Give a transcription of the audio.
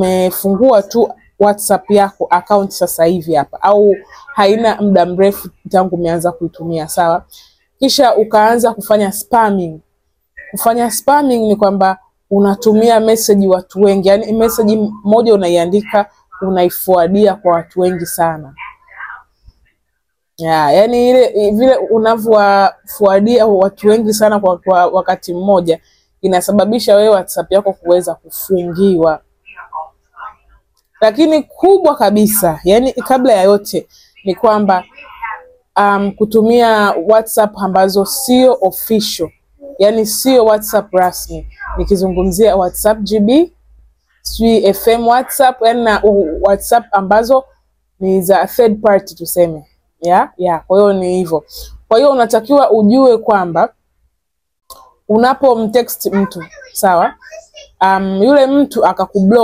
umefungua tu WhatsApp yako account sasa hivi hapa, au haina muda mrefu tangu umeanza kuitumia, sawa? Kisha ukaanza kufanya spamming. Kufanya spamming ni kwamba unatumia message watu wengi, yani message moja unaiandika unaiforwardia kwa watu wengi sana. Yani ile vile unavyoforwardia watu wengi sana kwa wakati mmoja, inasababisha wewe WhatsApp yako kuweza kufungiwa. Lakini kubwa kabisa, yani kabla ya yote, ni kwamba kutumia WhatsApp ambazo sio official, yani sio WhatsApp rasmi. Nikizungumzia WhatsApp GB, FM WhatsApp, yani na WhatsApp ambazo ni za third party tuseme. Kwa hiyo ni hivyo. Kwa hiyo unatakiwa ujue kwamba unapomtext mtu, sawa? Yule mtu akakublock